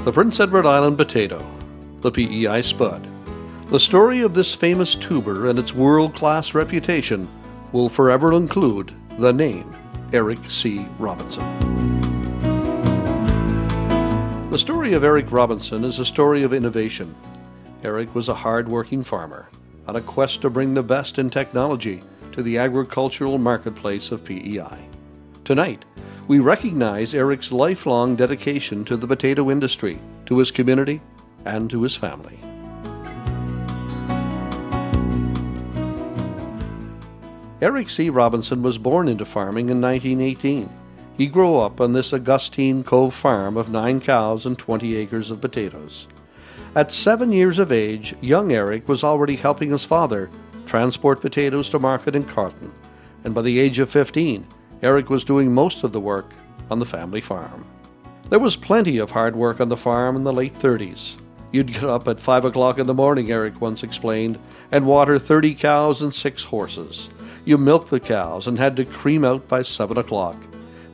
The Prince Edward Island potato, the PEI spud. The story of this famous tuber and its world-class reputation will forever include the name Eric C. Robinson. The story of Eric Robinson is a story of innovation. Eric was a hard-working farmer on a quest to bring the best in technology to the agricultural marketplace of PEI. Tonight, we recognize Eric's lifelong dedication to the potato industry, to his community, and to his family. Eric C. Robinson was born into farming in 1918. He grew up on this Augustine Cove farm of 9 cows and 20 acres of potatoes. At 7 years of age, young Eric was already helping his father transport potatoes to market in Carleton, and by the age of 15, Eric was doing most of the work on the family farm. There was plenty of hard work on the farm in the late 30s. You'd get up at 5 o'clock in the morning, Eric once explained, and water 30 cows and 6 horses. You milked the cows and had to cream out by 7 o'clock.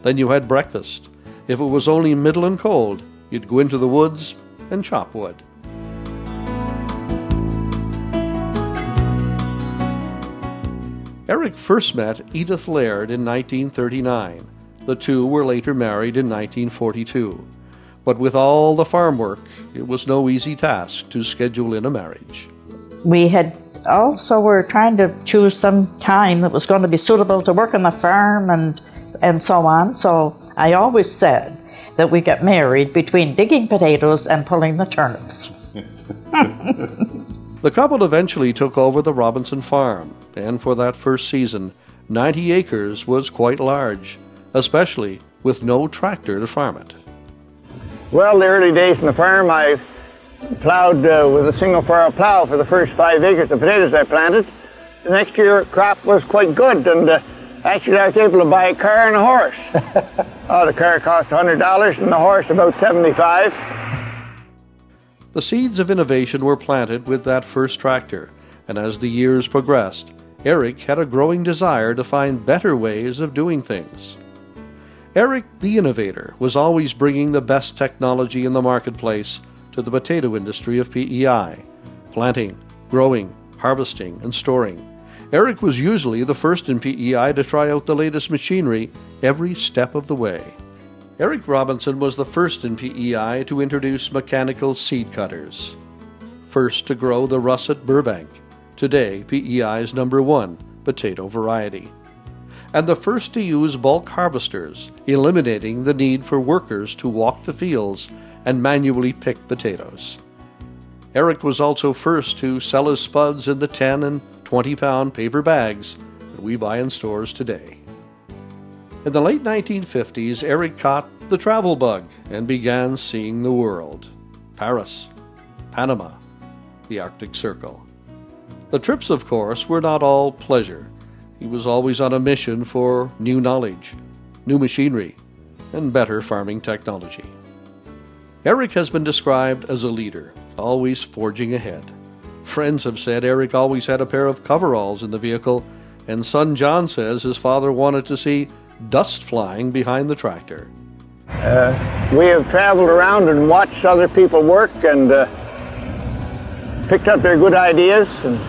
Then you had breakfast. If it was only middle and cold, you'd go into the woods and chop wood. Eric first met Edith Laird in 1939. The two were later married in 1942. But with all the farm work, it was no easy task to schedule in a marriage. We had also were trying to choose some time that was going to be suitable to work on the farm and so on. So I always said that we got married between digging potatoes and pulling the turnips. The couple eventually took over the Robinson farm, and for that first season, 90 acres was quite large, especially with no tractor to farm it. Well, the early days in the farm, I plowed with a single furrow plow for the first 5 acres of potatoes I planted. The next year, crop was quite good, and actually I was able to buy a car and a horse. The car cost $100 and the horse about $75. The seeds of innovation were planted with that first tractor, and as the years progressed, Eric had a growing desire to find better ways of doing things. Eric, the innovator, was always bringing the best technology in the marketplace to the potato industry of PEI, planting, growing, harvesting, and storing. Eric was usually the first in PEI to try out the latest machinery every step of the way. Eric Robinson was the first in PEI to introduce mechanical seed cutters. First to grow the russet Burbank, today PEI's #1 potato variety. And the first to use bulk harvesters, eliminating the need for workers to walk the fields and manually pick potatoes. Eric was also first to sell his spuds in the 10 and 20-pound paper bags that we buy in stores today. In the late 1950s, Eric caught the travel bug and began seeing the world. Paris, Panama, the Arctic Circle. The trips, of course, were not all pleasure. He was always on a mission for new knowledge, new machinery, and better farming technology. Eric has been described as a leader, always forging ahead. Friends have said Eric always had a pair of coveralls in the vehicle, and son John says his father wanted to see dust flying behind the tractor. We have traveled around and watched other people work and picked up their good ideas and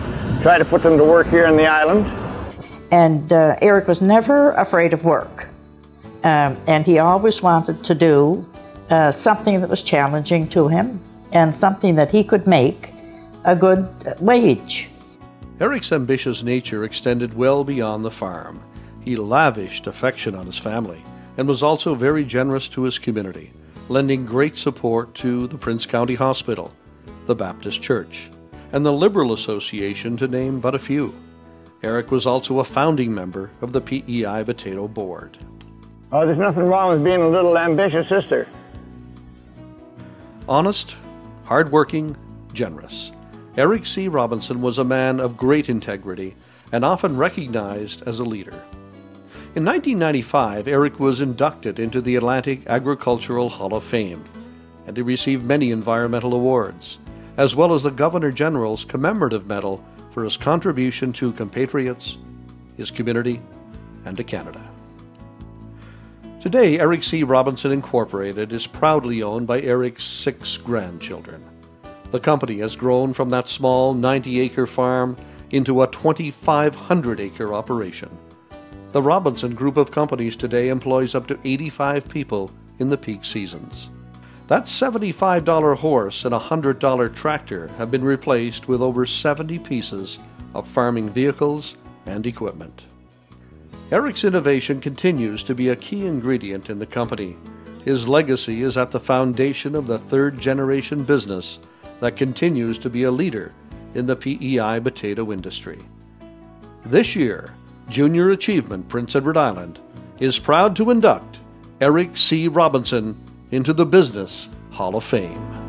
tried to put them to work here in the island. And Eric was never afraid of work. And he always wanted to do something that was challenging to him and something that he could make a good wage. Eric's ambitious nature extended well beyond the farm. He lavished affection on his family and was also very generous to his community, lending great support to the Prince County Hospital, the Baptist Church, and the Liberal Association, to name but a few. Eric was also a founding member of the PEI Potato Board. Oh, there's nothing wrong with being a little ambitious, sister. Honest, hard-working, generous. Eric C. Robinson was a man of great integrity and often recognized as a leader. In 1995, Eric was inducted into the Atlantic Agricultural Hall of Fame, and he received many environmental awards, as well as the Governor General's Commemorative Medal for his contribution to compatriots, his community, and to Canada. Today, Eric C. Robinson Incorporated is proudly owned by Eric's 6 grandchildren. The company has grown from that small 90-acre farm into a 2,500-acre operation. The Robinson Group of companies today employs up to 85 people in the peak seasons. That $75 horse and $100 tractor have been replaced with over 70 pieces of farming vehicles and equipment. Eric's innovation continues to be a key ingredient in the company. His legacy is at the foundation of the third-generation business that continues to be a leader in the PEI potato industry. This year, Junior Achievement Prince Edward Island is proud to induct Eric C. Robinson into the Business Hall of Fame.